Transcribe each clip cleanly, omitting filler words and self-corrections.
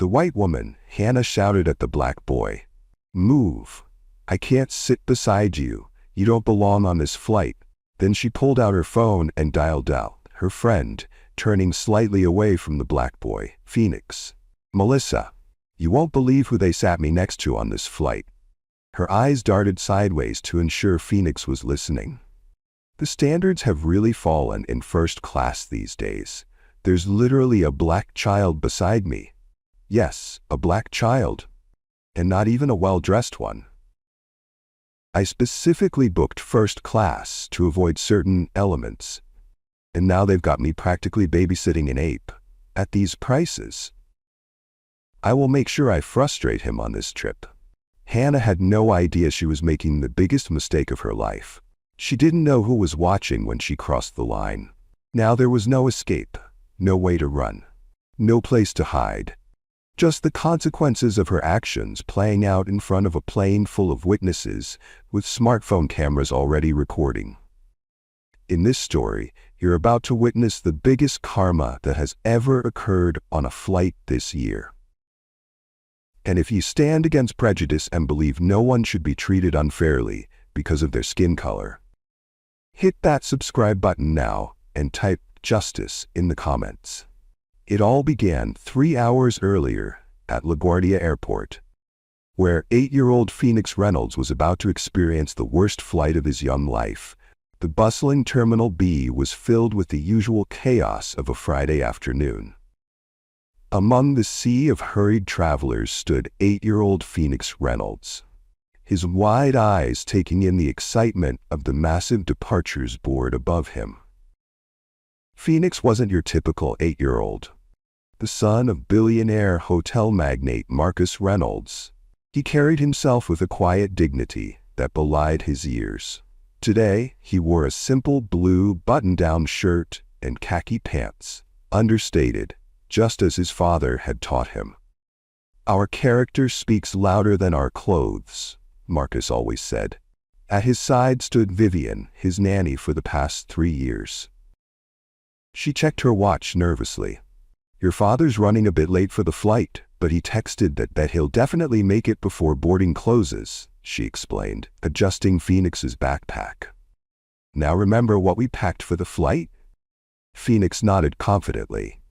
The white woman, Hannah, shouted at the black boy. "Move. I can't sit beside you. You don't belong on this flight." Then she pulled out her phone and dialed out her friend, turning slightly away from the black boy, Phoenix. "Melissa, you won't believe who they sat me next to on this flight." Her eyes darted sideways to ensure Phoenix was listening. The standards have really fallen in first class these days. There's literally a black child beside me. Yes, a black child. And not even a well-dressed one. I specifically booked first class to avoid certain elements. And now they've got me practically babysitting an ape. At these prices. I will make sure I frustrate him on this trip. Hannah had no idea she was making the biggest mistake of her life. She didn't know who was watching when she crossed the line. Now there was no escape, no way to run, no place to hide. Just the consequences of her actions playing out in front of a plane full of witnesses with smartphone cameras already recording. In this story, you're about to witness the biggest karma that has ever occurred on a flight this year. And if you stand against prejudice and believe no one should be treated unfairly because of their skin color, hit that subscribe button now and type "justice" in the comments. It all began 3 hours earlier at LaGuardia Airport, where 8-year-old Phoenix Reynolds was about to experience the worst flight of his young life. The bustling Terminal B was filled with the usual chaos of a Friday afternoon. Among the sea of hurried travelers stood 8-year-old Phoenix Reynolds, his wide eyes taking in the excitement of the massive departures board above him. Phoenix wasn't your typical 8-year-old. The son of billionaire hotel magnate Marcus Reynolds, he carried himself with a quiet dignity that belied his years. Today, he wore a simple blue button-down shirt and khaki pants, understated, just as his father had taught him. "Our character speaks louder than our clothes," Marcus always said. At his side stood Vivian, his nanny for the past 3 years. She checked her watch nervously. "Your father's running a bit late for the flight, but he texted that he'll definitely make it before boarding closes," she explained, adjusting Phoenix's backpack. "Now remember what we packed for the flight?" Phoenix nodded confidently.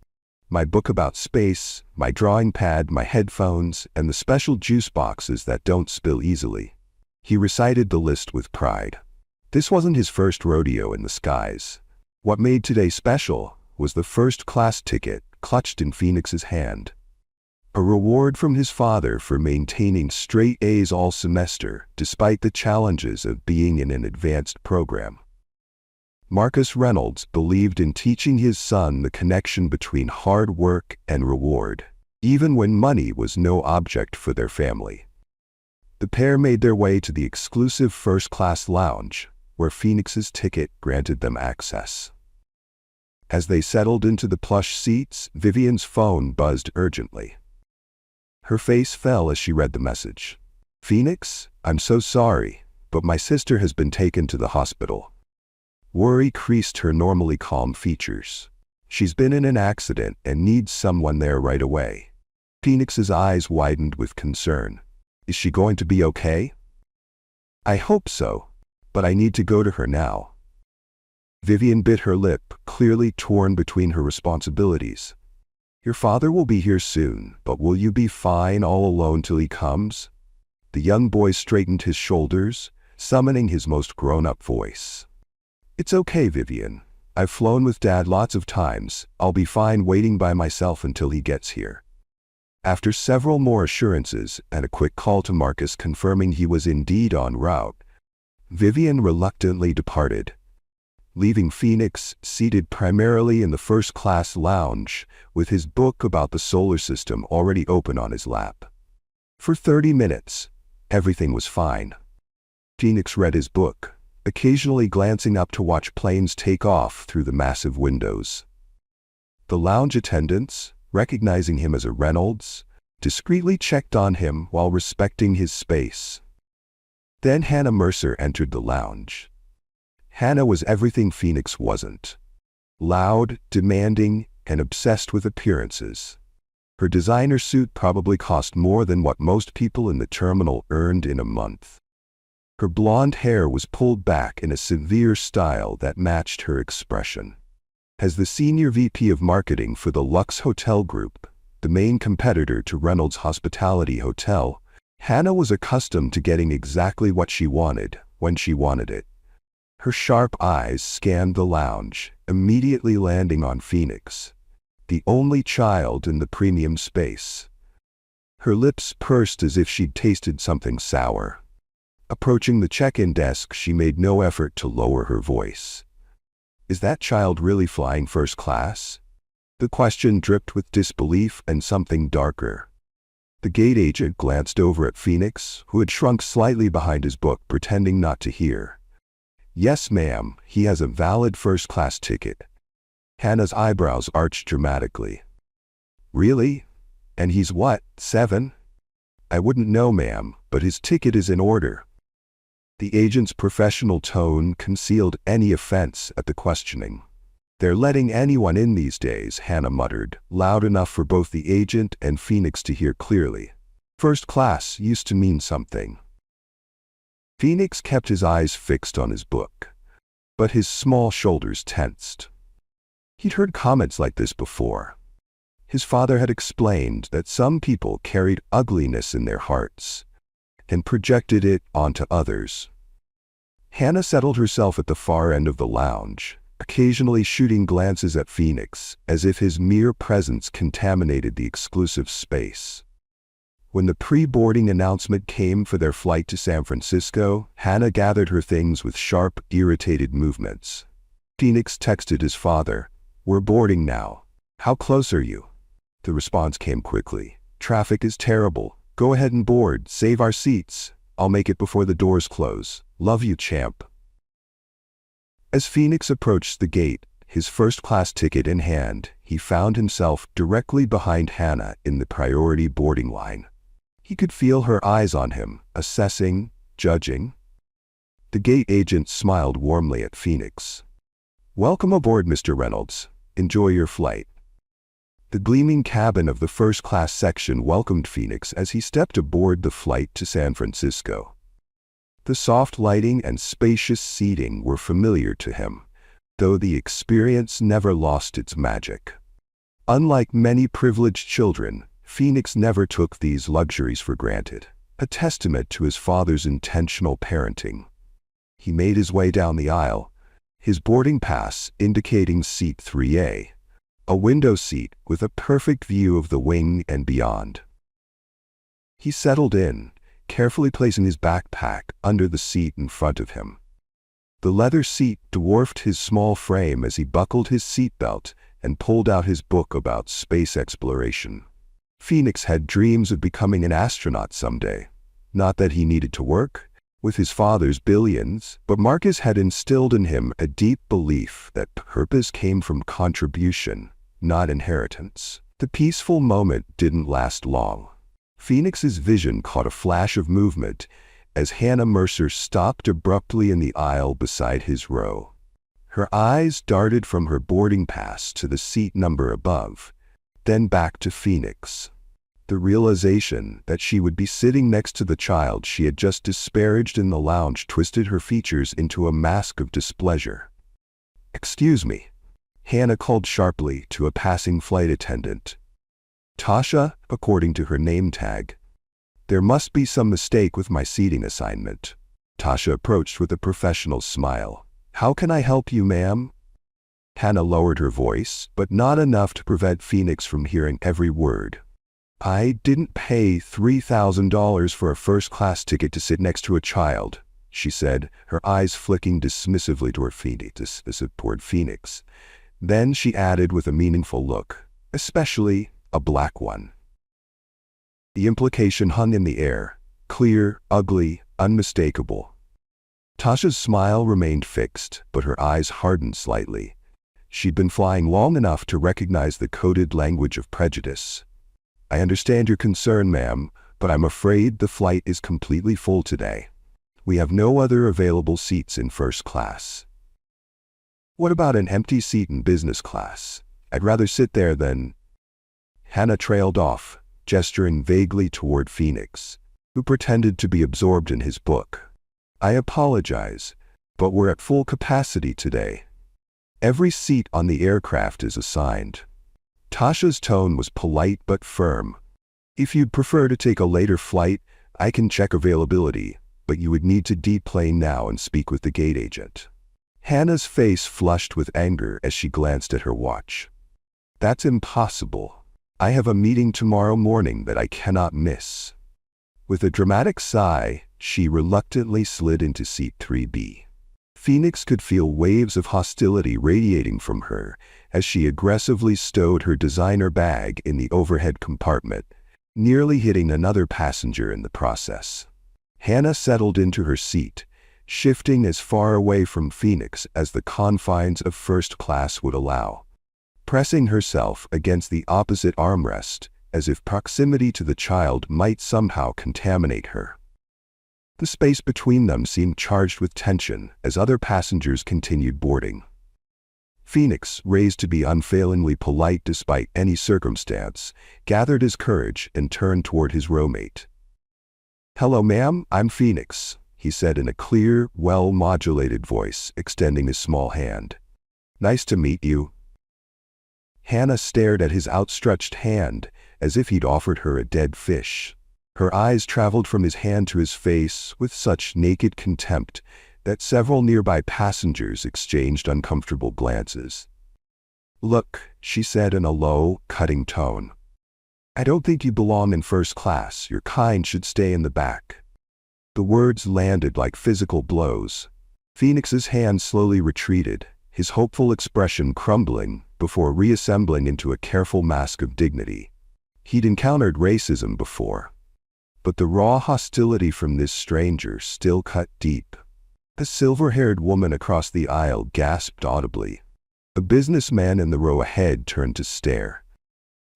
"My book about space, my drawing pad, my headphones, and the special juice boxes that don't spill easily." He recited the list with pride. This wasn't his first rodeo in the skies. What made today special was the first-class ticket clutched in Phoenix's hand. A reward from his father for maintaining straight A's all semester, despite the challenges of being in an advanced program. Marcus Reynolds believed in teaching his son the connection between hard work and reward, even when money was no object for their family. The pair made their way to the exclusive first-class lounge, where Phoenix's ticket granted them access. As they settled into the plush seats, Vivian's phone buzzed urgently. Her face fell as she read the message. "Phoenix, I'm so sorry, but my sister has been taken to the hospital." Worry creased her normally calm features. "She's been in an accident and needs someone there right away." Phoenix's eyes widened with concern. "Is she going to be okay?" "I hope so, but I need to go to her now." Vivian bit her lip, clearly torn between her responsibilities. "Your father will be here soon, but will you be fine all alone till he comes?" The young boy straightened his shoulders, summoning his most grown-up voice. "It's okay, Vivian. I've flown with Dad lots of times. I'll be fine waiting by myself until he gets here." After several more assurances and a quick call to Marcus confirming he was indeed en route, Vivian reluctantly departed, leaving Phoenix seated primarily in the first-class lounge with his book about the solar system already open on his lap. For 30 minutes, everything was fine. Phoenix read his book, occasionally glancing up to watch planes take off through the massive windows. The lounge attendants, recognizing him as a Reynolds, discreetly checked on him while respecting his space. Then Hannah Mercer entered the lounge. Hannah was everything Phoenix wasn't. Loud, demanding, and obsessed with appearances. Her designer suit probably cost more than what most people in the terminal earned in a month. Her blonde hair was pulled back in a severe style that matched her expression. As the senior VP of marketing for the Lux Hotel Group, the main competitor to Reynolds Hospitality Hotel, Hannah was accustomed to getting exactly what she wanted, when she wanted it. Her sharp eyes scanned the lounge, immediately landing on Phoenix, the only child in the premium space. Her lips pursed as if she'd tasted something sour. Approaching the check-in desk, she made no effort to lower her voice. "Is that child really flying first class?" The question dripped with disbelief and something darker. The gate agent glanced over at Phoenix, who had shrunk slightly behind his book, pretending not to hear. "Yes, ma'am, he has a valid first-class ticket." Hannah's eyebrows arched dramatically. "Really? And he's what, 7? I wouldn't know, ma'am, but his ticket is in order." The agent's professional tone concealed any offense at the questioning. "They're letting anyone in these days," Hannah muttered, loud enough for both the agent and Phoenix to hear clearly. "First class used to mean something." Phoenix kept his eyes fixed on his book, but his small shoulders tensed. He'd heard comments like this before. His father had explained that some people carried ugliness in their hearts and projected it onto others. Hannah settled herself at the far end of the lounge, occasionally shooting glances at Phoenix, as if his mere presence contaminated the exclusive space. When the pre-boarding announcement came for their flight to San Francisco, Hannah gathered her things with sharp, irritated movements. Phoenix texted his father, "We're boarding now. How close are you?" The response came quickly. "Traffic is terrible. Go ahead and board. Save our seats. I'll make it before the doors close. Love you, champ." As Phoenix approached the gate, his first-class ticket in hand, he found himself directly behind Hannah in the priority boarding line. He could feel her eyes on him, assessing, judging. The gate agent smiled warmly at Phoenix. "Welcome aboard, Mr. Reynolds. Enjoy your flight." The gleaming cabin of the first-class section welcomed Phoenix as he stepped aboard the flight to San Francisco. The soft lighting and spacious seating were familiar to him, though the experience never lost its magic. Unlike many privileged children, Phoenix never took these luxuries for granted, a testament to his father's intentional parenting. He made his way down the aisle, his boarding pass indicating seat 3A, a window seat with a perfect view of the wing and beyond. He settled in, carefully placing his backpack under the seat in front of him. The leather seat dwarfed his small frame as he buckled his seatbelt and pulled out his book about space exploration. Phoenix had dreams of becoming an astronaut someday. Not that he needed to work with his father's billions, but Marcus had instilled in him a deep belief that purpose came from contribution, not inheritance. The peaceful moment didn't last long. Phoenix's vision caught a flash of movement as Hannah Mercer stopped abruptly in the aisle beside his row. Her eyes darted from her boarding pass to the seat number above, then back to Phoenix. The realization that she would be sitting next to the child she had just disparaged in the lounge twisted her features into a mask of displeasure. "Excuse me," Hannah called sharply to a passing flight attendant. "Tasha, according to her name tag. There must be some mistake with my seating assignment." Tasha approached with a professional smile. "How can I help you, ma'am?" Hannah lowered her voice, but not enough to prevent Phoenix from hearing every word. "I didn't pay $3,000 for a first-class ticket to sit next to a child," she said, her eyes flicking dismissively toward Phoenix. Then she added with a meaningful look, "Especially a black one." The implication hung in the air, clear, ugly, unmistakable. Tasha's smile remained fixed, but her eyes hardened slightly. She'd been flying long enough to recognize the coded language of prejudice. "I understand your concern, ma'am, but I'm afraid the flight is completely full today. We have no other available seats in first class." "What about an empty seat in business class? I'd rather sit there than..." Hannah trailed off, gesturing vaguely toward Phoenix, who pretended to be absorbed in his book. I apologize, but we're at full capacity today. Every seat on the aircraft is assigned. Tasha's tone was polite but firm. If you'd prefer to take a later flight, I can check availability, but you would need to deplane now and speak with the gate agent. Hannah's face flushed with anger as she glanced at her watch. That's impossible. I have a meeting tomorrow morning that I cannot miss. With a dramatic sigh, she reluctantly slid into seat 3B. Phoenix could feel waves of hostility radiating from her as she aggressively stowed her designer bag in the overhead compartment, nearly hitting another passenger in the process. Hannah settled into her seat, shifting as far away from Phoenix as the confines of first class would allow, pressing herself against the opposite armrest as if proximity to the child might somehow contaminate her. The space between them seemed charged with tension as other passengers continued boarding. Phoenix, raised to be unfailingly polite despite any circumstance, gathered his courage and turned toward his roommate. "Hello, ma'am, I'm Phoenix," he said in a clear, well-modulated voice, extending his small hand. "Nice to meet you." Hannah stared at his outstretched hand as if he'd offered her a dead fish. Her eyes traveled from his hand to his face with such naked contempt that several nearby passengers exchanged uncomfortable glances. "Look," she said in a low, cutting tone. "I don't think you belong in first class. Your kind should stay in the back." The words landed like physical blows. Phoenix's hand slowly retreated, his hopeful expression crumbling before reassembling into a careful mask of dignity. He'd encountered racism before, but the raw hostility from this stranger still cut deep. The silver-haired woman across the aisle gasped audibly. A businessman in the row ahead turned to stare,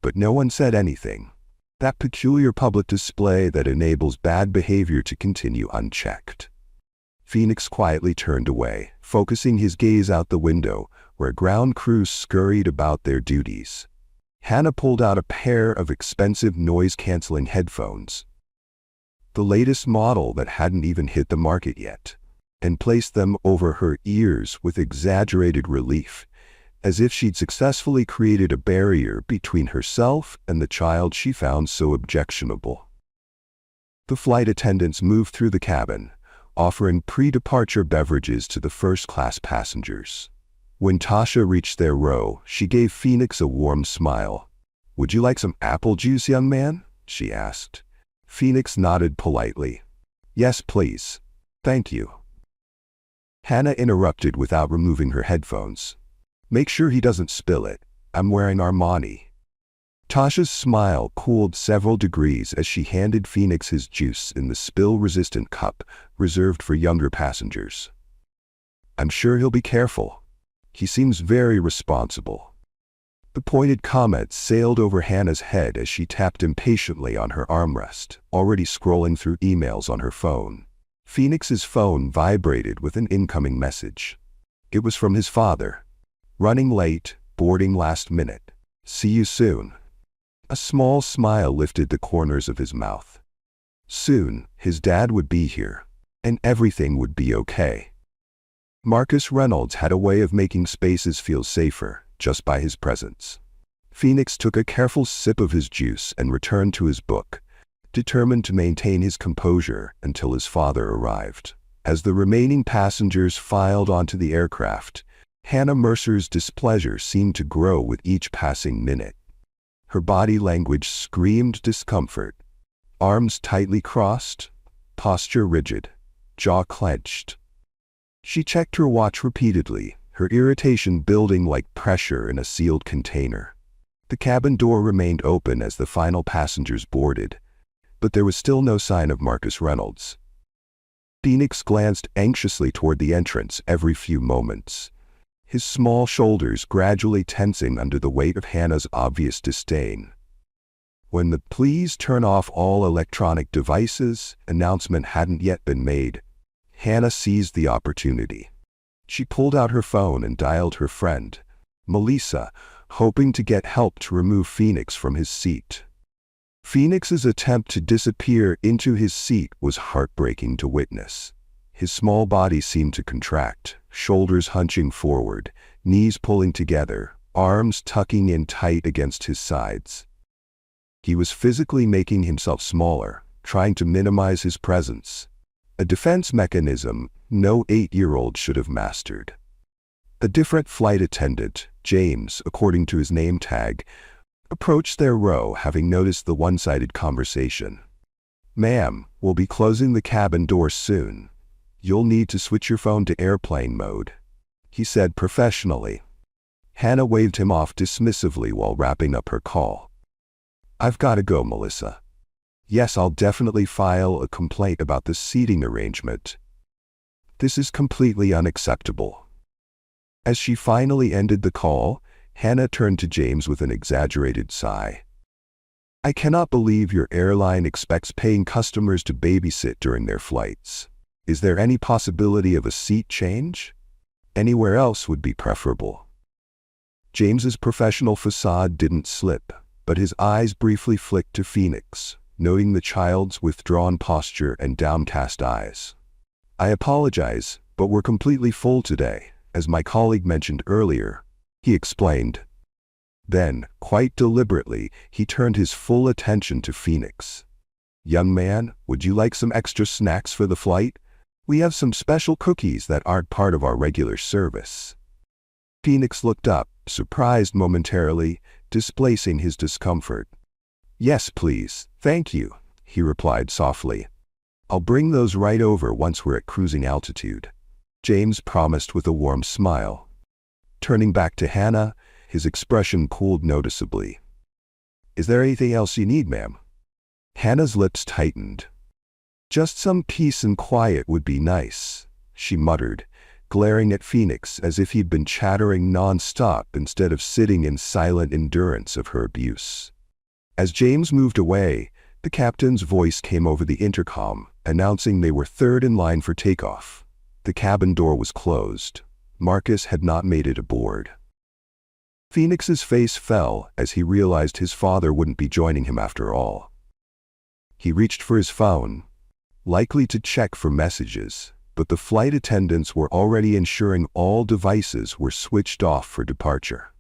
but no one said anything. That peculiar public display that enables bad behavior to continue unchecked. Phoenix quietly turned away, focusing his gaze out the window, where ground crews scurried about their duties. Hannah pulled out a pair of expensive noise-canceling headphones, the latest model that hadn't even hit the market yet, and placed them over her ears with exaggerated relief, as if she'd successfully created a barrier between herself and the child she found so objectionable. The flight attendants moved through the cabin, offering pre-departure beverages to the first-class passengers. When Tasha reached their row, she gave Phoenix a warm smile. "Would you like some apple juice, young man?" she asked. Phoenix nodded politely. "Yes, please. Thank you." Hannah interrupted without removing her headphones. "Make sure he doesn't spill it. I'm wearing Armani." Tasha's smile cooled several degrees as she handed Phoenix his juice in the spill-resistant cup reserved for younger passengers. "I'm sure he'll be careful. He seems very responsible." The pointed comment sailed over Hannah's head as she tapped impatiently on her armrest, already scrolling through emails on her phone. Phoenix's phone vibrated with an incoming message. It was from his father. "Running late, boarding last minute. See you soon." A small smile lifted the corners of his mouth. Soon, his dad would be here, and everything would be okay. Marcus Reynolds had a way of making spaces feel safer, just by his presence. Phoenix took a careful sip of his juice and returned to his book, determined to maintain his composure until his father arrived. As the remaining passengers filed onto the aircraft, Hannah Mercer's displeasure seemed to grow with each passing minute. Her body language screamed discomfort. Arms tightly crossed, posture rigid, jaw clenched. She checked her watch repeatedly, her irritation building like pressure in a sealed container. The cabin door remained open as the final passengers boarded, but there was still no sign of Marcus Reynolds. Phoenix glanced anxiously toward the entrance every few moments, his small shoulders gradually tensing under the weight of Hannah's obvious disdain. When the "please turn off all electronic devices" announcement hadn't yet been made, Hannah seized the opportunity. She pulled out her phone and dialed her friend, Melissa, hoping to get help to remove Phoenix from his seat. Phoenix's attempt to disappear into his seat was heartbreaking to witness. His small body seemed to contract, shoulders hunching forward, knees pulling together, arms tucking in tight against his sides. He was physically making himself smaller, trying to minimize his presence. A defense mechanism no 8-year-old should have mastered. A different flight attendant, James, according to his name tag, approached their row, having noticed the one-sided conversation. "Ma'am, we'll be closing the cabin doors soon. You'll need to switch your phone to airplane mode," he said professionally. Hannah waved him off dismissively while wrapping up her call. "I've got to go, Melissa." "Yes, I'll definitely file a complaint about the seating arrangement. This is completely unacceptable." As she finally ended the call, Hannah turned to James with an exaggerated sigh. "I cannot believe your airline expects paying customers to babysit during their flights. Is there any possibility of a seat change? Anywhere else would be preferable." James's professional facade didn't slip, but his eyes briefly flicked to Phoenix, noting the child's withdrawn posture and downcast eyes. "I apologize, but we're completely full today, as my colleague mentioned earlier," he explained. Then, quite deliberately, he turned his full attention to Phoenix. "Young man, would you like some extra snacks for the flight? We have some special cookies that aren't part of our regular service." Phoenix looked up, surprised momentarily, displacing his discomfort. "Yes, please, thank you," he replied softly. "I'll bring those right over once we're at cruising altitude," James promised with a warm smile. Turning back to Hannah, his expression cooled noticeably. "Is there anything else you need, ma'am?" Hannah's lips tightened. "Just some peace and quiet would be nice," she muttered, glaring at Phoenix as if he'd been chattering non-stop instead of sitting in silent endurance of her abuse. As James moved away, the captain's voice came over the intercom, announcing they were third in line for takeoff. The cabin door was closed. Marcus had not made it aboard. Phoenix's face fell as he realized his father wouldn't be joining him after all. He reached for his phone, likely to check for messages, but the flight attendants were already ensuring all devices were switched off for departure.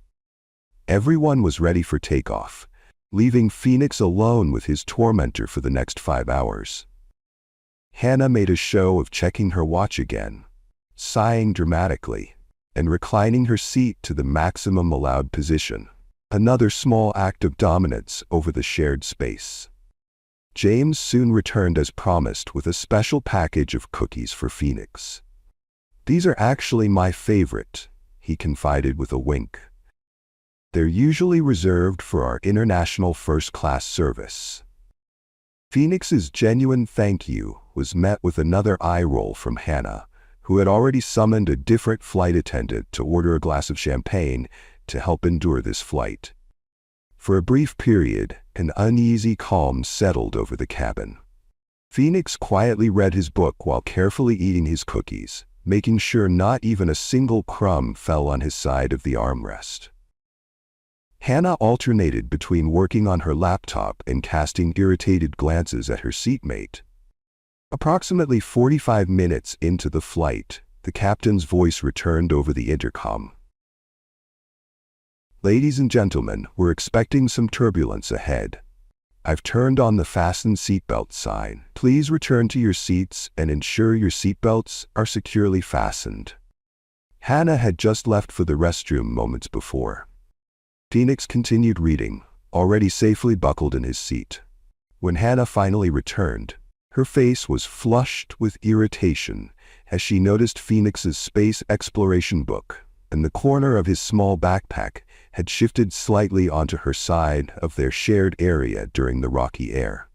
Everyone was ready for takeoff, leaving Phoenix alone with his tormentor for the next 5 hours. Hannah made a show of checking her watch again, sighing dramatically, and reclining her seat to the maximum allowed position, another small act of dominance over the shared space. James soon returned as promised with a special package of cookies for Phoenix. "These are actually my favorite," he confided with a wink. "They're usually reserved for our international first-class service." Phoenix's genuine thank you was met with another eye roll from Hannah, who had already summoned a different flight attendant to order a glass of champagne to help endure this flight. For a brief period, an uneasy calm settled over the cabin. Phoenix quietly read his book while carefully eating his cookies, making sure not even a single crumb fell on his side of the armrest. Hannah alternated between working on her laptop and casting irritated glances at her seatmate. Approximately 45 minutes into the flight, the captain's voice returned over the intercom. "Ladies and gentlemen, we're expecting some turbulence ahead. I've turned on the fasten seatbelt sign. Please return to your seats and ensure your seatbelts are securely fastened." Hannah had just left for the restroom moments before. Phoenix continued reading, already safely buckled in his seat. When Hannah finally returned, her face was flushed with irritation as she noticed Phoenix's space exploration book, and the corner of his small backpack had shifted slightly onto her side of their shared area during the rocky air.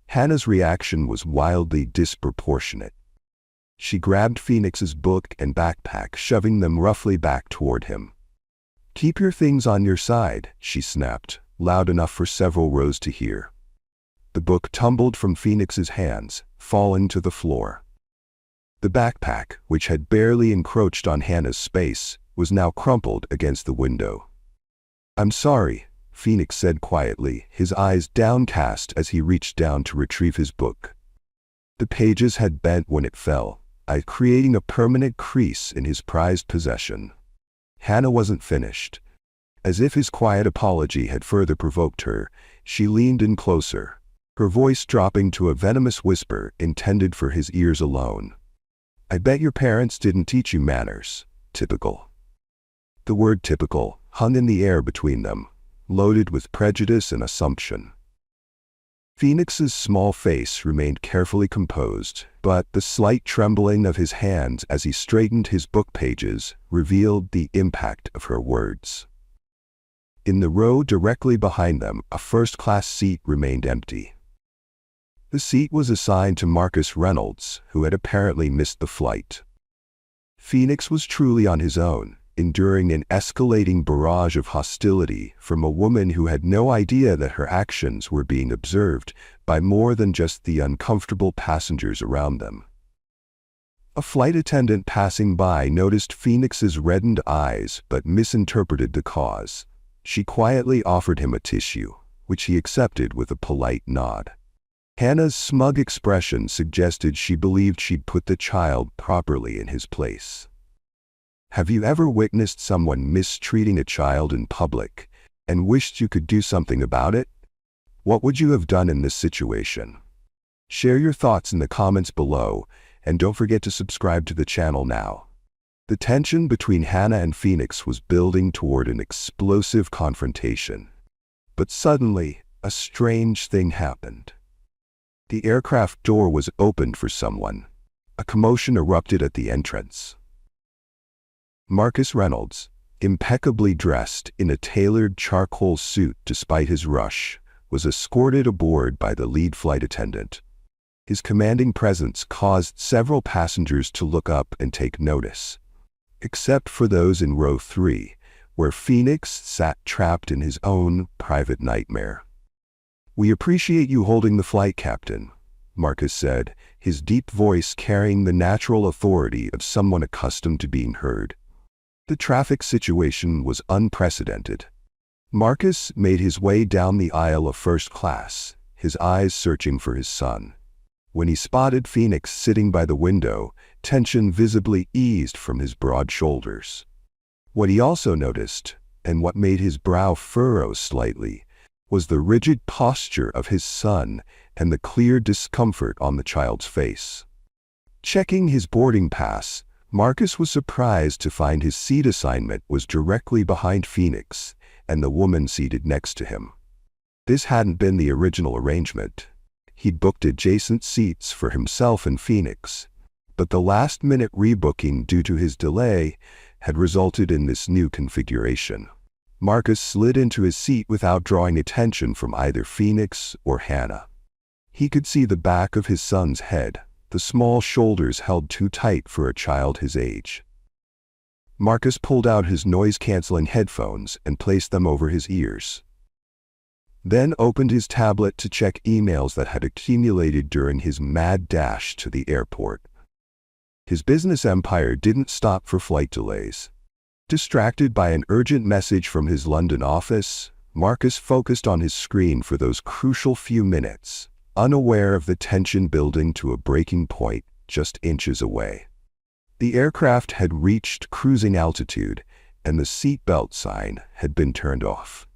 Hannah's reaction was wildly disproportionate. She grabbed Phoenix's book and backpack, shoving them roughly back toward him. "Keep your things on your side," she snapped, loud enough for several rows to hear. The book tumbled from Phoenix's hands, falling to the floor. The backpack, which had barely encroached on Hannah's space, was now crumpled against the window. "I'm sorry," Phoenix said quietly, his eyes downcast as he reached down to retrieve his book. The pages had bent when it fell, creating a permanent crease in his prized possession. Hannah wasn't finished. As if his quiet apology had further provoked her, she leaned in closer, her voice dropping to a venomous whisper intended for his ears alone. "I bet your parents didn't teach you manners. Typical." The word typical hung in the air between them, loaded with prejudice and assumption. Phoenix's small face remained carefully composed, but the slight trembling of his hands as he straightened his book pages revealed the impact of her words. In the row directly behind them, a first-class seat remained empty. The seat was assigned to Marcus Reynolds, who had apparently missed the flight. Phoenix was truly on his own, enduring an escalating barrage of hostility from a woman who had no idea that her actions were being observed by more than just the uncomfortable passengers around them. A flight attendant passing by noticed Phoenix's reddened eyes but misinterpreted the cause. She quietly offered him a tissue, which he accepted with a polite nod. Hannah's smug expression suggested she believed she'd put the child properly in his place. Have you ever witnessed someone mistreating a child in public and wished you could do something about it? What would you have done in this situation? Share your thoughts in the comments below, and don't forget to subscribe to the channel now. The tension between Hannah and Phoenix was building toward an explosive confrontation. But suddenly, a strange thing happened. The aircraft door was opened for someone. A commotion erupted at the entrance. Marcus Reynolds, impeccably dressed in a tailored charcoal suit despite his rush, was escorted aboard by the lead flight attendant. His commanding presence caused several passengers to look up and take notice, except for those in row 3, where Phoenix sat trapped in his own private nightmare. "We appreciate you holding the flight, Captain," Marcus said, his deep voice carrying the natural authority of someone accustomed to being heard. The traffic situation was unprecedented. Marcus made his way down the aisle of first class, his eyes searching for his son. When he spotted Phoenix sitting by the window, tension visibly eased from his broad shoulders. What he also noticed, and what made his brow furrow slightly, was the rigid posture of his son and the clear discomfort on the child's face. Checking his boarding pass, Marcus was surprised to find his seat assignment was directly behind Phoenix and the woman seated next to him. This hadn't been the original arrangement. He'd booked adjacent seats for himself and Phoenix, but the last-minute rebooking due to his delay had resulted in this new configuration. Marcus slid into his seat without drawing attention from either Phoenix or Hannah. He could see the back of his son's head, the small shoulders held too tight for a child his age. Marcus pulled out his noise-canceling headphones and placed them over his ears. Then opened his tablet to check emails that had accumulated during his mad dash to the airport. His business empire didn't stop for flight delays. Distracted by an urgent message from his London office, Marcus focused on his screen for those crucial few minutes, unaware of the tension building to a breaking point just inches away. The aircraft had reached cruising altitude, and the seatbelt sign had been turned off.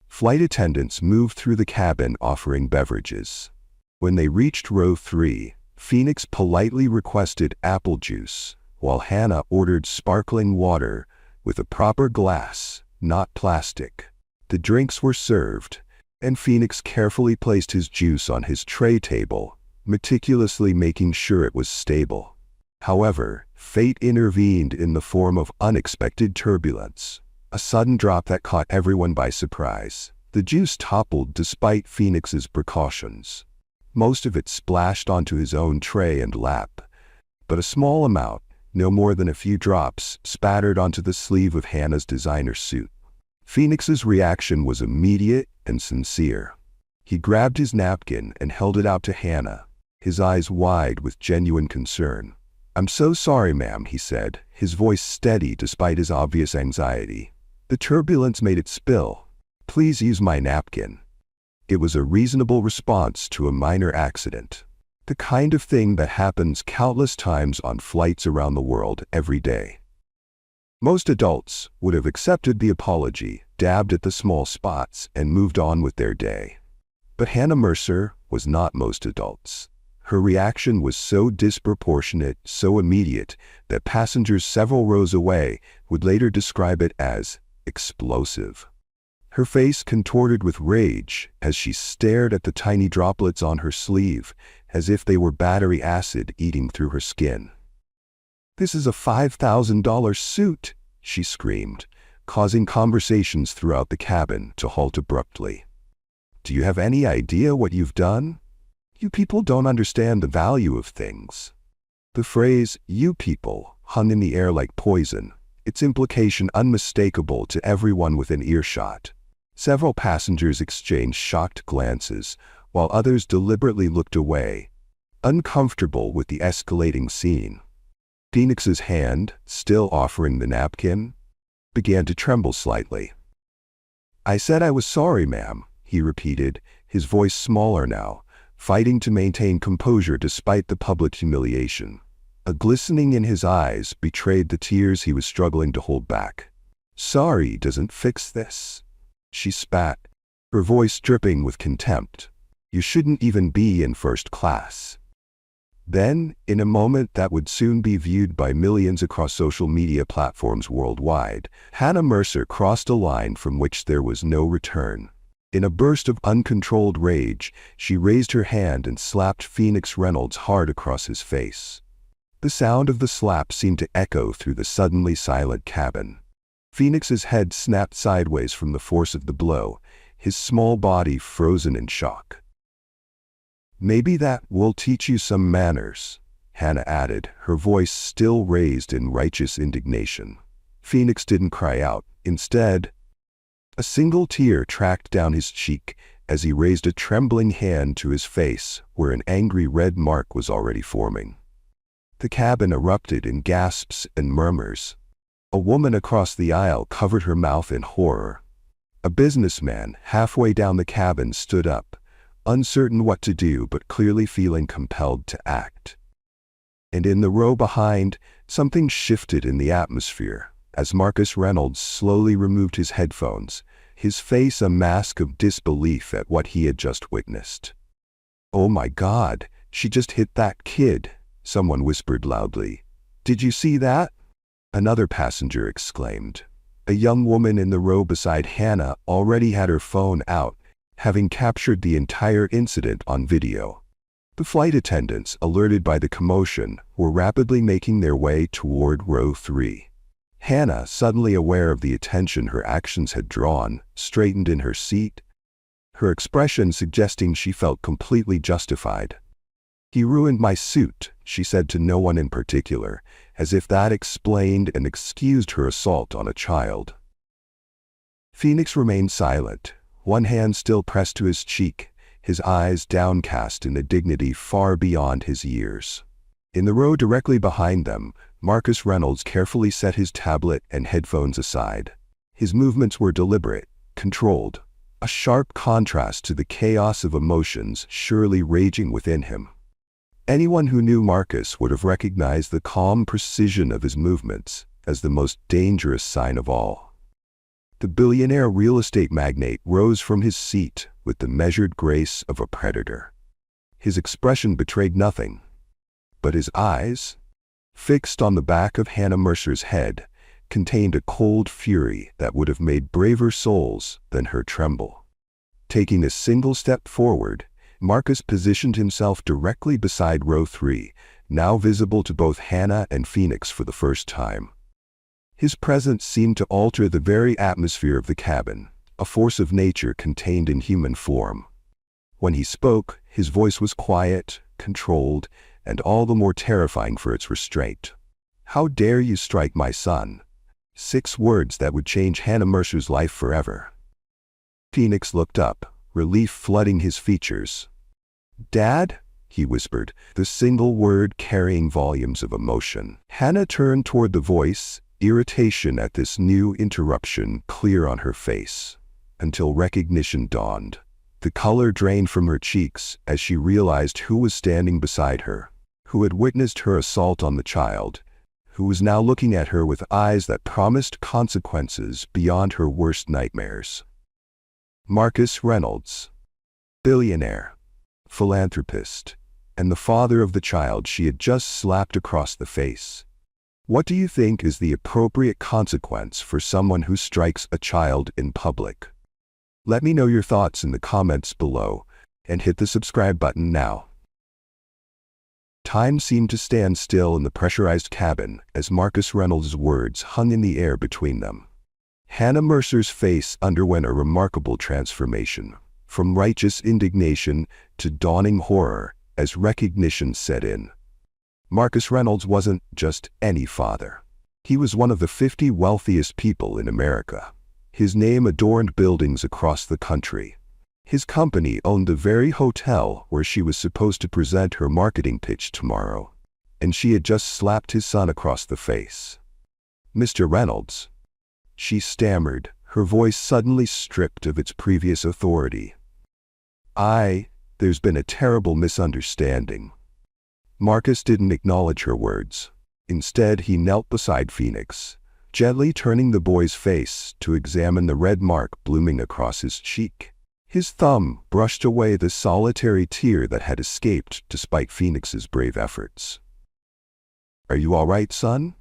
Flight attendants moved through the cabin offering beverages. When they reached row 3, Phoenix politely requested apple juice, while Hannah ordered sparkling water with a proper glass, not plastic. The drinks were served, and Phoenix carefully placed his juice on his tray table, meticulously making sure it was stable. However, fate intervened in the form of unexpected turbulence, a sudden drop that caught everyone by surprise. The juice toppled despite Phoenix's precautions. Most of it splashed onto his own tray and lap, but a small amount, no more than a few drops, spattered onto the sleeve of Hannah's designer suit. Phoenix's reaction was immediate and sincere. He grabbed his napkin and held it out to Hannah, his eyes wide with genuine concern. "I'm so sorry, ma'am," he said, his voice steady despite his obvious anxiety. The turbulence made it spill. "Please use my napkin." It was a reasonable response to a minor accident. The kind of thing that happens countless times on flights around the world every day. Most adults would have accepted the apology, dabbed at the small spots, and moved on with their day. But Hannah Mercer was not most adults. Her reaction was so disproportionate, so immediate, that passengers several rows away would later describe it as explosive. Her face contorted with rage as she stared at the tiny droplets on her sleeve, as if they were battery acid eating through her skin. "This is a $5,000 suit," she screamed, causing conversations throughout the cabin to halt abruptly. "Do you have any idea what you've done? You people don't understand the value of things." The phrase, "you people," hung in the air like poison, its implication unmistakable to everyone within earshot. Several passengers exchanged shocked glances, while others deliberately looked away, uncomfortable with the escalating scene. Phoenix's hand, still offering the napkin, began to tremble slightly. "I said I was sorry, ma'am," he repeated, his voice smaller now, fighting to maintain composure despite the public humiliation. A glistening in his eyes betrayed the tears he was struggling to hold back. "Sorry doesn't fix this," she spat, her voice dripping with contempt. "You shouldn't even be in first class." Then, in a moment that would soon be viewed by millions across social media platforms worldwide, Hannah Mercer crossed a line from which there was no return. In a burst of uncontrolled rage, she raised her hand and slapped Phoenix Reynolds hard across his face. The sound of the slap seemed to echo through the suddenly silent cabin. Phoenix's head snapped sideways from the force of the blow, his small body frozen in shock. "Maybe that will teach you some manners," Hannah added, her voice still raised in righteous indignation. Phoenix didn't cry out. Instead, a single tear tracked down his cheek as he raised a trembling hand to his face where an angry red mark was already forming. The cabin erupted in gasps and murmurs. A woman across the aisle covered her mouth in horror. A businessman halfway down the cabin stood up, uncertain what to do but clearly feeling compelled to act. And in the row behind, something shifted in the atmosphere as Marcus Reynolds slowly removed his headphones, his face a mask of disbelief at what he had just witnessed. "Oh my God, she just hit that kid," someone whispered loudly. "Did you see that?" Another passenger exclaimed. A young woman in the row beside Hannah already had her phone out, having captured the entire incident on video. The flight attendants, alerted by the commotion, were rapidly making their way toward row 3. Hannah, suddenly aware of the attention her actions had drawn, straightened in her seat, her expression suggesting she felt completely justified. "He ruined my suit," she said to no one in particular, as if that explained and excused her assault on a child. Phoenix remained silent, one hand still pressed to his cheek, his eyes downcast in a dignity far beyond his years. In the row directly behind them, Marcus Reynolds carefully set his tablet and headphones aside. His movements were deliberate, controlled, a sharp contrast to the chaos of emotions surely raging within him. Anyone who knew Marcus would have recognized the calm precision of his movements as the most dangerous sign of all. The billionaire real estate magnate rose from his seat with the measured grace of a predator. His expression betrayed nothing, but his eyes, fixed on the back of Hannah Mercer's head, contained a cold fury that would have made braver souls than her tremble. Taking a single step forward, Marcus positioned himself directly beside row 3, now visible to both Hannah and Phoenix for the first time. His presence seemed to alter the very atmosphere of the cabin, a force of nature contained in human form. When he spoke, his voice was quiet, controlled, and all the more terrifying for its restraint. "How dare you strike my son?" 6 words that would change Hannah Mercer's life forever. Phoenix looked up, relief flooding his features. "Dad?" he whispered, the single word carrying volumes of emotion. Hannah turned toward the voice, irritation at this new interruption clear on her face, until recognition dawned. The color drained from her cheeks as she realized who was standing beside her, who had witnessed her assault on the child, who was now looking at her with eyes that promised consequences beyond her worst nightmares. Marcus Reynolds, billionaire, philanthropist, and the father of the child she had just slapped across the face. What do you think is the appropriate consequence for someone who strikes a child in public? Let me know your thoughts in the comments below, and hit the subscribe button now. Time seemed to stand still in the pressurized cabin as Marcus Reynolds' words hung in the air between them. Hannah Mercer's face underwent a remarkable transformation, from righteous indignation to dawning horror as recognition set in. Marcus Reynolds wasn't just any father. He was one of the 50 wealthiest people in America. His name adorned buildings across the country. His company owned the very hotel where she was supposed to present her marketing pitch tomorrow, and she had just slapped his son across the face. "Mr. Reynolds," she stammered, her voice suddenly stripped of its previous authority. There's been a terrible misunderstanding." Marcus didn't acknowledge her words. Instead, he knelt beside Phoenix, gently turning the boy's face to examine the red mark blooming across his cheek. His thumb brushed away the solitary tear that had escaped despite Phoenix's brave efforts. "Are you all right, son?"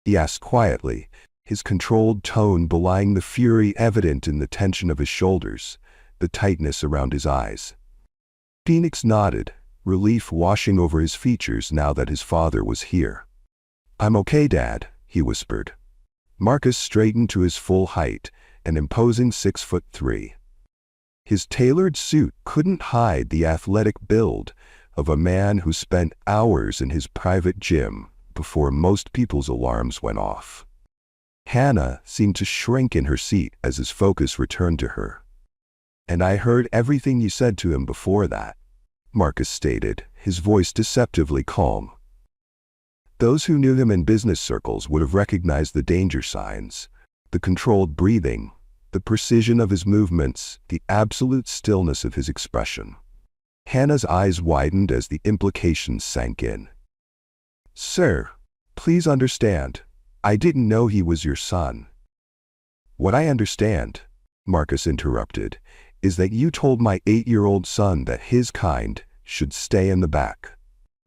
he asked quietly, his controlled tone belying the fury evident in the tension of his shoulders, the tightness around his eyes. Phoenix nodded, relief washing over his features now that his father was here. "I'm okay, Dad," he whispered. Marcus straightened to his full height, an imposing 6'3". His tailored suit couldn't hide the athletic build of a man who spent hours in his private gym before most people's alarms went off. Hannah seemed to shrink in her seat as his focus returned to her. "And I heard everything you said to him before that," Marcus stated, his voice deceptively calm. Those who knew him in business circles would have recognized the danger signs, the controlled breathing, the precision of his movements, the absolute stillness of his expression. Hannah's eyes widened as the implications sank in. "Sir, please understand, I didn't know he was your son." "What I understand," Marcus interrupted, "is that you told my 8-year-old son that his kind should stay in the back.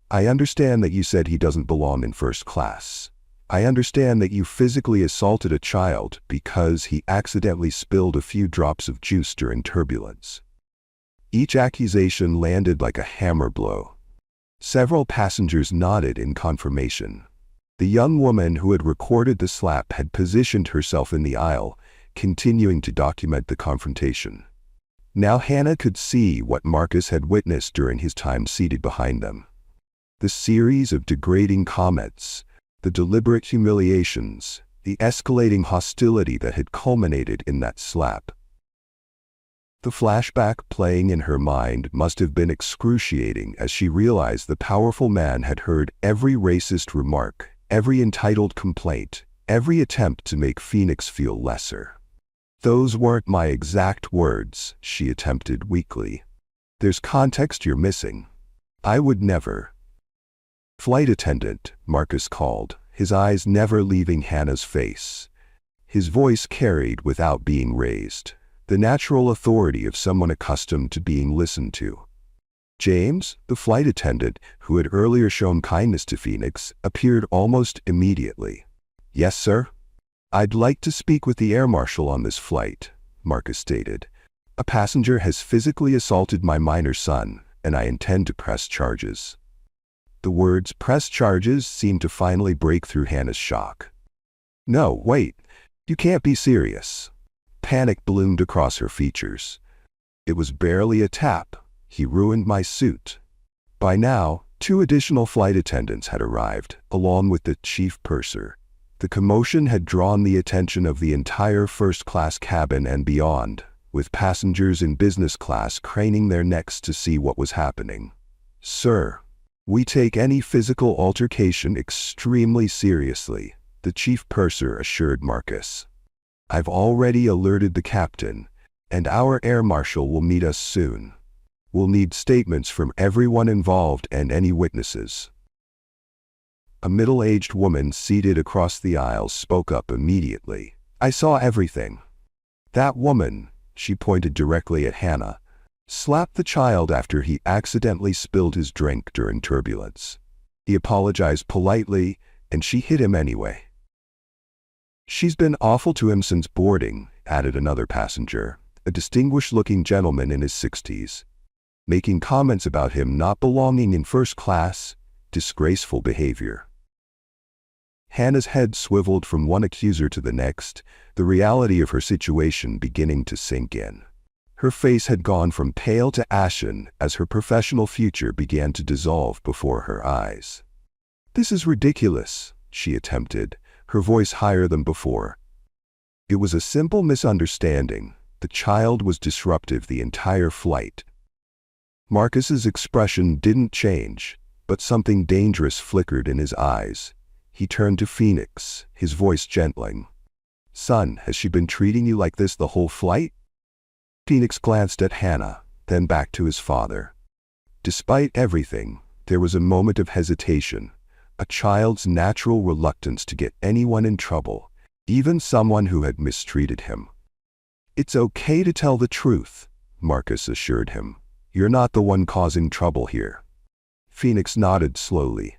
I understand that you said he doesn't belong in first class. I understand that you physically assaulted a child because he accidentally spilled a few drops of juice during turbulence." Each accusation landed like a hammer blow. Several passengers nodded in confirmation. The young woman who had recorded the slap had positioned herself in the aisle, continuing to document the confrontation. Now Hannah could see what Marcus had witnessed during his time seated behind them. The series of degrading comments, the deliberate humiliations, the escalating hostility that had culminated in that slap. The flashback playing in her mind must have been excruciating as she realized the powerful man had heard every racist remark, every entitled complaint, every attempt to make Phoenix feel lesser. "Those weren't my exact words," she attempted weakly. "There's context you're missing. I would never." "Flight attendant," Marcus called, his eyes never leaving Hannah's face. His voice carried without being raised, the natural authority of someone accustomed to being listened to. James, the flight attendant, who had earlier shown kindness to Phoenix, appeared almost immediately. "Yes, sir?" "I'd like to speak with the air marshal on this flight," Marcus stated. "A passenger has physically assaulted my minor son, and I intend to press charges." The words "press charges" seemed to finally break through Hannah's shock. "No, wait, you can't be serious." Panic bloomed across her features. "It was barely a tap. He ruined my suit." By now, 2 additional flight attendants had arrived, along with the chief purser. The commotion had drawn the attention of the entire first-class cabin and beyond, with passengers in business class craning their necks to see what was happening. "Sir, we take any physical altercation extremely seriously," the chief purser assured Marcus. I've already alerted the captain, and our air marshal will meet us soon. We'll need statements from everyone involved and any witnesses. A middle-aged woman seated across the aisle spoke up immediately. I saw everything. That woman, she pointed directly at Hannah, slapped the child after he accidentally spilled his drink during turbulence. He apologized politely, and she hit him anyway. She's been awful to him since boarding, added another passenger, a distinguished-looking gentleman in his 60s, making comments about him not belonging in first class, disgraceful behavior. Hannah's head swiveled from one accuser to the next, the reality of her situation beginning to sink in. Her face had gone from pale to ashen as her professional future began to dissolve before her eyes. This is ridiculous, she attempted, her voice higher than before. It was a simple misunderstanding. The child was disruptive the entire flight. Marcus's expression didn't change, but something dangerous flickered in his eyes. He turned to Phoenix, his voice gentling. Son, has she been treating you like this the whole flight? Phoenix glanced at Hannah, then back to his father. Despite everything, there was a moment of hesitation, a child's natural reluctance to get anyone in trouble, even someone who had mistreated him. It's okay to tell the truth, Marcus assured him. You're not the one causing trouble here. Phoenix nodded slowly.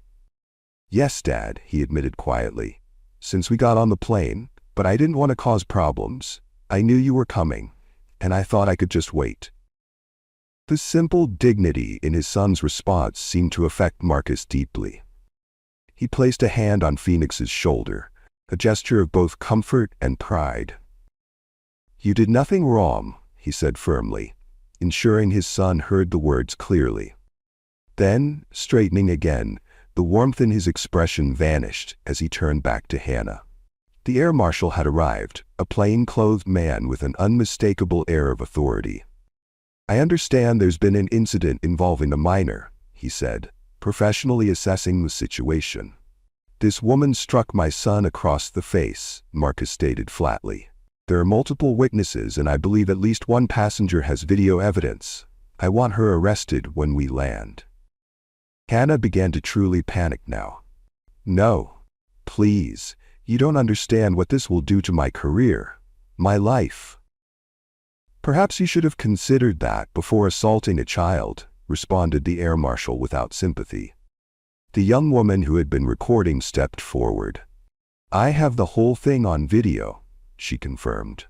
Yes, Dad, he admitted quietly. Since we got on the plane, but I didn't want to cause problems. I knew you were coming, and I thought I could just wait. The simple dignity in his son's response seemed to affect Marcus deeply. He placed a hand on Phoenix's shoulder, a gesture of both comfort and pride. You did nothing wrong, he said firmly, ensuring his son heard the words clearly. Then, straightening again, the warmth in his expression vanished as he turned back to Hannah. The air marshal had arrived, a plain-clothed man with an unmistakable air of authority. I understand there's been an incident involving a minor, he said, professionally assessing the situation. This woman struck my son across the face, Marcus stated flatly. There are multiple witnesses and I believe at least one passenger has video evidence. I want her arrested when we land. Hannah began to truly panic now. No, please, you don't understand what this will do to my career, my life. Perhaps you should have considered that before assaulting a child, responded the air marshal without sympathy. The young woman who had been recording stepped forward. I have the whole thing on video, she confirmed.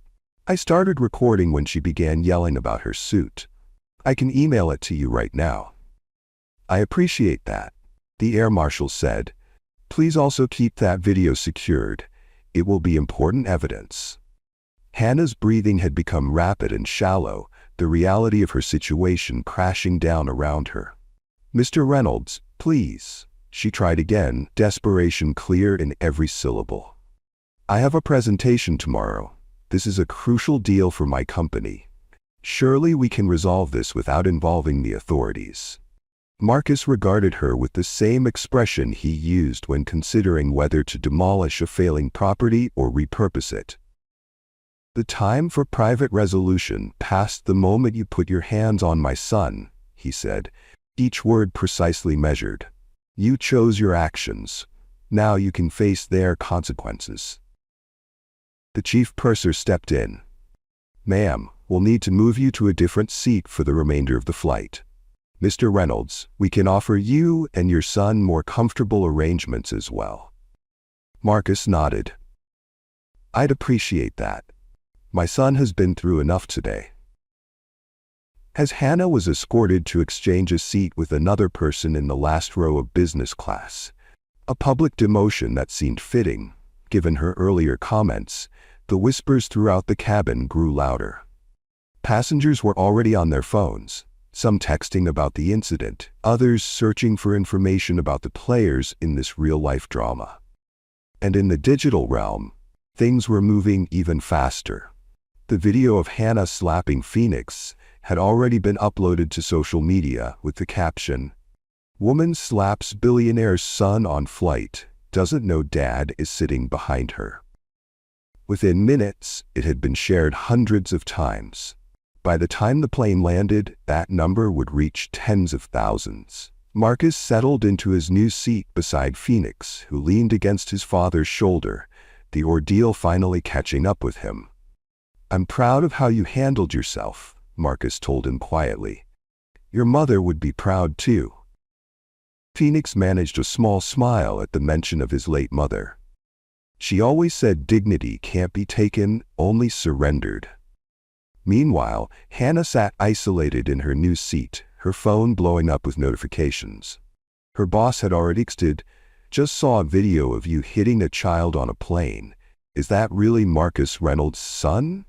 I started recording when she began yelling about her suit. I can email it to you right now. I appreciate that, the air marshal said. Please also keep that video secured. It will be important evidence. Hannah's breathing had become rapid and shallow, the reality of her situation crashing down around her. Mr. Reynolds, please, she tried again, desperation clear in every syllable. I have a presentation tomorrow. This is a crucial deal for my company. Surely we can resolve this without involving the authorities. Marcus regarded her with the same expression he used when considering whether to demolish a failing property or repurpose it. The time for private resolution passed the moment you put your hands on my son, he said, each word precisely measured. You chose your actions. Now you can face their consequences. The chief purser stepped in. Ma'am, we'll need to move you to a different seat for the remainder of the flight. Mr. Reynolds, we can offer you and your son more comfortable arrangements as well. Marcus nodded. I'd appreciate that. My son has been through enough today. As Hannah was escorted to exchange a seat with another person in the last row of business class, a public demotion that seemed fitting, given her earlier comments, the whispers throughout the cabin grew louder. Passengers were already on their phones, some texting about the incident, others searching for information about the players in this real-life drama. And in the digital realm, things were moving even faster. The video of Hannah slapping Phoenix had already been uploaded to social media with the caption, "Woman slaps billionaire's son on flight," doesn't know Dad is sitting behind her. Within minutes, it had been shared hundreds of times. By the time the plane landed, that number would reach tens of thousands. Marcus settled into his new seat beside Phoenix, who leaned against his father's shoulder, the ordeal finally catching up with him. "I'm proud of how you handled yourself," Marcus told him quietly. "Your mother would be proud too." Phoenix managed a small smile at the mention of his late mother. She always said dignity can't be taken, only surrendered. Meanwhile, Hannah sat isolated in her new seat, her phone blowing up with notifications. Her boss had already texted, "Just saw a video of you hitting a child on a plane. Is that really Marcus Reynolds' son?"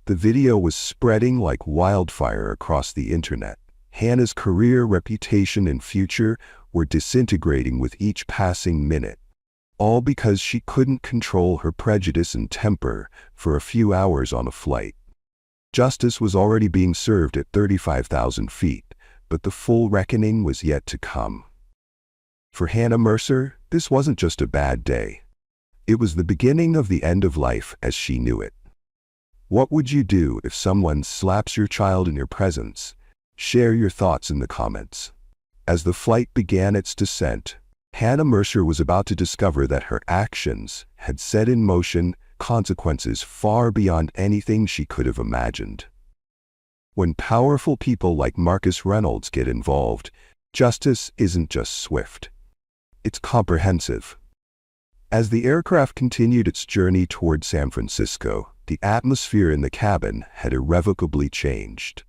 The video was spreading like wildfire across the internet. Hannah's career, reputation, and future were disintegrating with each passing minute, all because she couldn't control her prejudice and temper for a few hours on a flight. Justice was already being served at 35,000 feet, but the full reckoning was yet to come. For Hannah Mercer, this wasn't just a bad day. It was the beginning of the end of life as she knew it. What would you do if someone slaps your child in your presence? Share your thoughts in the comments. As the flight began its descent, Hannah Mercer was about to discover that her actions had set in motion consequences far beyond anything she could have imagined. When powerful people like Marcus Reynolds get involved, justice isn't just swift. It's comprehensive. As the aircraft continued its journey toward San Francisco, the atmosphere in the cabin had irrevocably changed.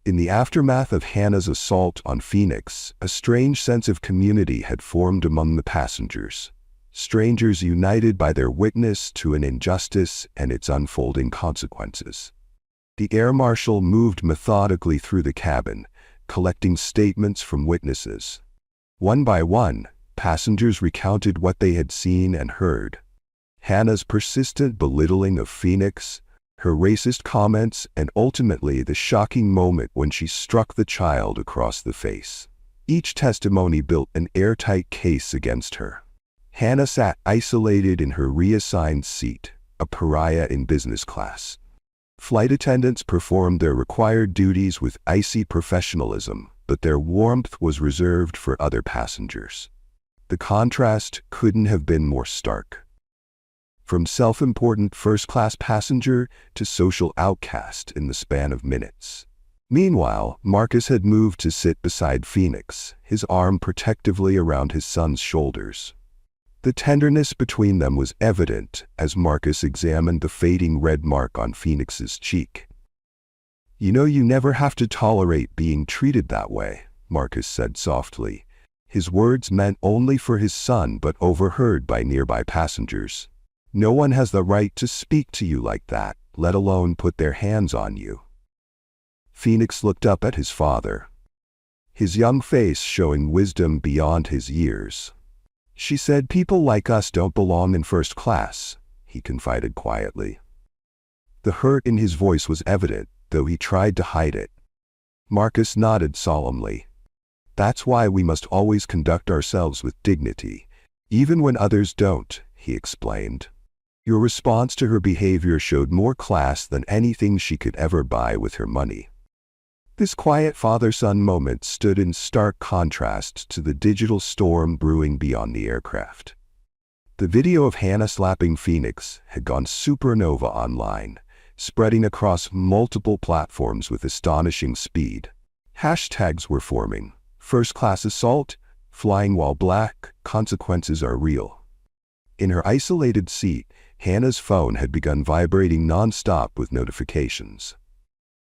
In the aftermath of Hannah's assault on Phoenix, a strange sense of community had formed among the passengers. Strangers united by their witness to an injustice and its unfolding consequences. The air marshal moved methodically through the cabin, collecting statements from witnesses. One by one, passengers recounted what they had seen and heard. Hannah's persistent belittling of Phoenix, her racist comments, and ultimately the shocking moment when she struck the child across the face. Each testimony built an airtight case against her. Hannah sat isolated in her reassigned seat, a pariah in business class. Flight attendants performed their required duties with icy professionalism, but their warmth was reserved for other passengers. The contrast couldn't have been more stark. From self-important first-class passenger to social outcast in the span of minutes. Meanwhile, Marcus had moved to sit beside Phoenix, his arm protectively around his son's shoulders. The tenderness between them was evident as Marcus examined the fading red mark on Phoenix's cheek. "You know you never have to tolerate being treated that way," Marcus said softly. His words meant only for his son but overheard by nearby passengers. "No one has the right to speak to you like that, let alone put their hands on you." Phoenix looked up at his father, his young face showing wisdom beyond his years. "She said people like us don't belong in first class," he confided quietly. The hurt in his voice was evident, though he tried to hide it. Marcus nodded solemnly. "That's why we must always conduct ourselves with dignity, even when others don't," he explained. "Your response to her behavior showed more class than anything she could ever buy with her money." This quiet father-son moment stood in stark contrast to the digital storm brewing beyond the aircraft. The video of Hannah slapping Phoenix had gone supernova online, spreading across multiple platforms with astonishing speed. Hashtags were forming. First-class assault, flying while black, consequences are real. In her isolated seat, Hannah's phone had begun vibrating non-stop with notifications.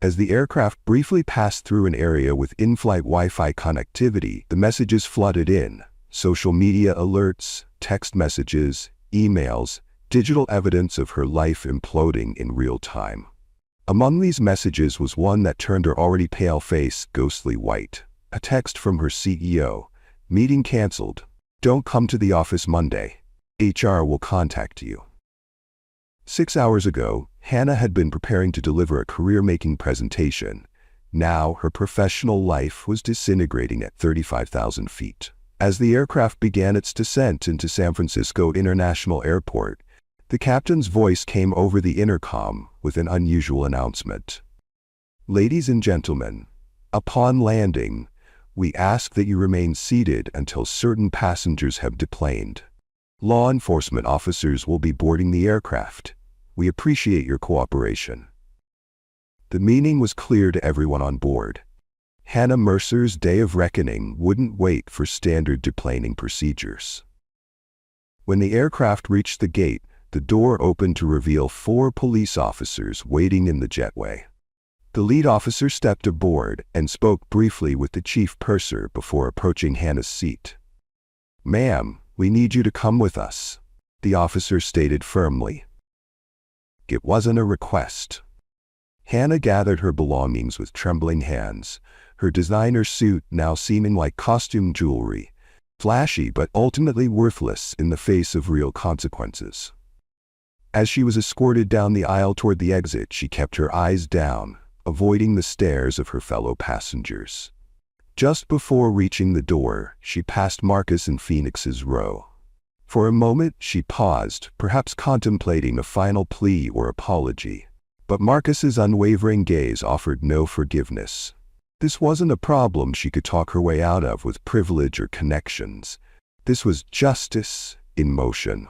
As the aircraft briefly passed through an area with in-flight Wi-Fi connectivity, the messages flooded in. Social media alerts, text messages, emails, digital evidence of her life imploding in real time. Among these messages was one that turned her already pale face ghostly white. A text from her CEO. "Meeting canceled. Don't come to the office Monday. HR will contact you." 6 hours ago, Hannah had been preparing to deliver a career-making presentation. Now her professional life was disintegrating at 35,000 feet. As the aircraft began its descent into San Francisco International Airport, the captain's voice came over the intercom with an unusual announcement. "Ladies and gentlemen, upon landing, we ask that you remain seated until certain passengers have deplaned. Law enforcement officers will be boarding the aircraft. We appreciate your cooperation." The meaning was clear to everyone on board. Hannah Mercer's day of reckoning wouldn't wait for standard deplaning procedures. When the aircraft reached the gate, the door opened to reveal 4 police officers waiting in the jetway. The lead officer stepped aboard and spoke briefly with the chief purser before approaching Hannah's seat. "Ma'am, we need you to come with us," the officer stated firmly. It wasn't a request. Hannah gathered her belongings with trembling hands, her designer suit now seeming like costume jewelry, flashy but ultimately worthless in the face of real consequences. As she was escorted down the aisle toward the exit, she kept her eyes down, avoiding the stares of her fellow passengers. Just before reaching the door, she passed Marcus and Phoenix's row. For a moment, she paused, perhaps contemplating a final plea or apology. But Marcus's unwavering gaze offered no forgiveness. This wasn't a problem she could talk her way out of with privilege or connections. This was justice in motion.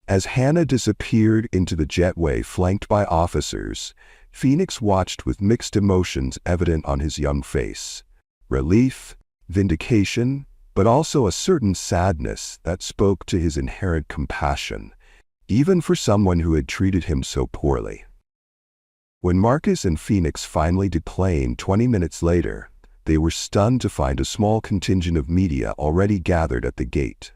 As Hannah disappeared into the jetway flanked by officers, Phoenix watched with mixed emotions evident on his young face. Relief, vindication, but also a certain sadness that spoke to his inherent compassion, even for someone who had treated him so poorly. When Marcus and Phoenix finally deplaned 20 minutes later, they were stunned to find a small contingent of media already gathered at the gate.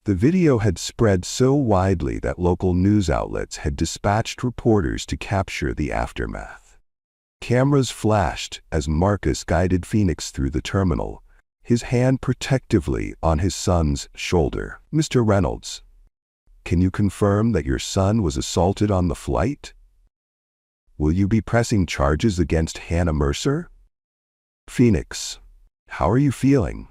The video had spread so widely that local news outlets had dispatched reporters to capture the aftermath. Cameras flashed as Marcus guided Phoenix through the terminal, his hand protectively on his son's shoulder. "Mr. Reynolds, can you confirm that your son was assaulted on the flight? Will you be pressing charges against Hannah Mercer?" "Phoenix, how are you feeling?"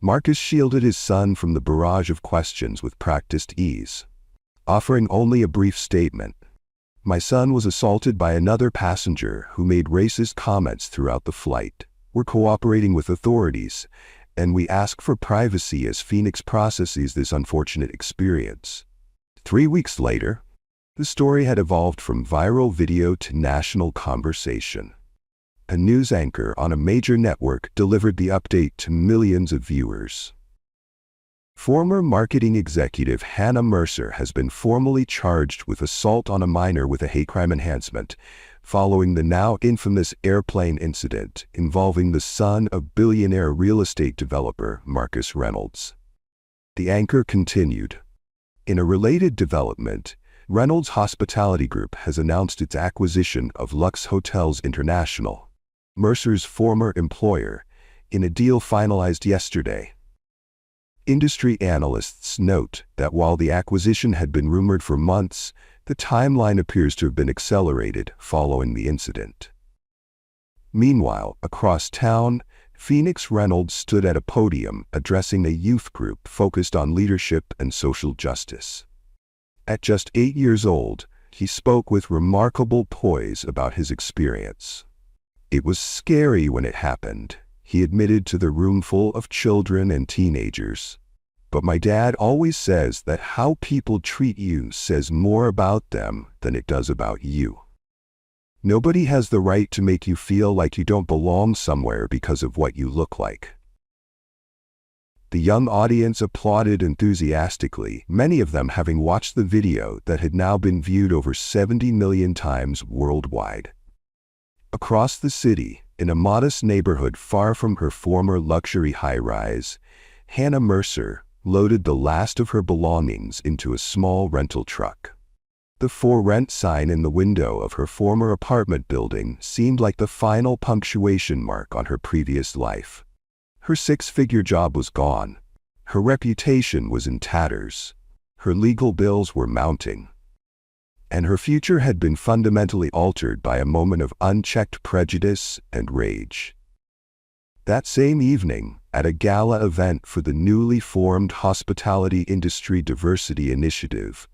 Marcus shielded his son from the barrage of questions with practiced ease, offering only a brief statement. "My son was assaulted by another passenger who made racist comments throughout the flight. We're cooperating with authorities, and we ask for privacy as Phoenix processes this unfortunate experience." 3 weeks later, the story had evolved from viral video to national conversation. A news anchor on a major network delivered the update to millions of viewers. Former marketing executive Hannah Mercer has been formally charged with assault on a minor with a hate crime enhancement, following the now infamous airplane incident involving the son of billionaire real estate developer Marcus Reynolds. The anchor continued. In a related development, Reynolds Hospitality Group has announced its acquisition of Lux Hotels International, Mercer's former employer, in a deal finalized yesterday. Industry analysts note that while the acquisition had been rumored for months, the timeline appears to have been accelerated following the incident. Meanwhile, across town, Phoenix Reynolds stood at a podium addressing a youth group focused on leadership and social justice. At just 8 years old, he spoke with remarkable poise about his experience. "It was scary when it happened," he admitted to the roomful of children and teenagers. "But my dad always says that how people treat you says more about them than it does about you. Nobody has the right to make you feel like you don't belong somewhere because of what you look like." The young audience applauded enthusiastically, many of them having watched the video that had now been viewed over 70 million times worldwide. Across the city, in a modest neighborhood far from her former luxury high-rise, Hannah Mercer loaded the last of her belongings into a small rental truck. The "For Rent" sign in the window of her former apartment building seemed like the final punctuation mark on her previous life. Her 6-figure job was gone. Her reputation was in tatters. Her legal bills were mounting. And her future had been fundamentally altered by a moment of unchecked prejudice and rage. That same evening, At a gala event for the newly formed Hospitality Industry Diversity Initiative,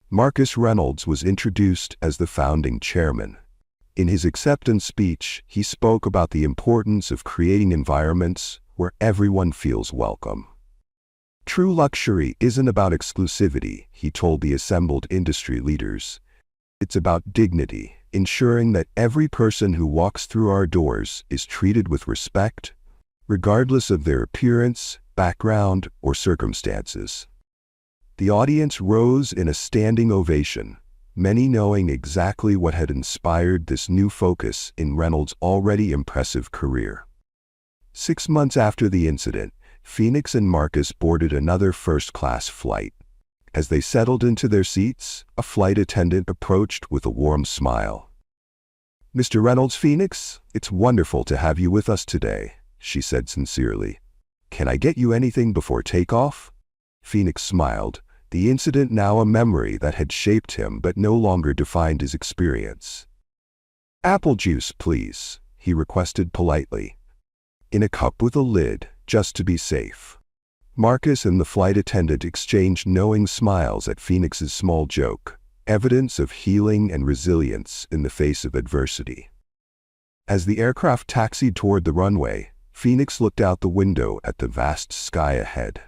Marcus Reynolds was introduced as the founding chairman. In his acceptance speech, he spoke about the importance of creating environments where everyone feels welcome. True luxury isn't about exclusivity, he told the assembled industry leaders. It's about dignity, ensuring that every person who walks through our doors is treated with respect, regardless of their appearance, background, or circumstances. The audience rose in a standing ovation, many knowing exactly what had inspired this new focus in Reynolds' already impressive career. 6 months after the incident, Phoenix and Marcus boarded another first-class flight. As they settled into their seats, a flight attendant approached with a warm smile. "Mr. Reynolds, Phoenix, it's wonderful to have you with us today," she said sincerely. "Can I get you anything before takeoff?" Phoenix smiled, the incident now a memory that had shaped him but no longer defined his experience. "Apple juice, please," he requested politely. "In a cup with a lid, just to be safe." Marcus and the flight attendant exchanged knowing smiles at Phoenix's small joke, evidence of healing and resilience in the face of adversity. As the aircraft taxied toward the runway, Phoenix looked out the window at the vast sky ahead.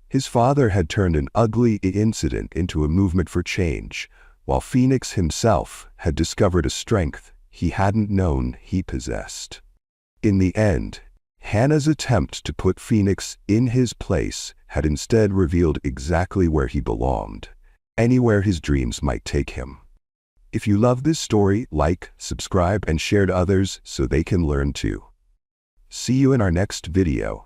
His father had turned an ugly incident into a movement for change, while Phoenix himself had discovered a strength he hadn't known he possessed. In the end, Hannah's attempt to put Phoenix in his place had instead revealed exactly where he belonged, anywhere his dreams might take him. If you love this story, like, subscribe, and share to others so they can learn too. See you in our next video.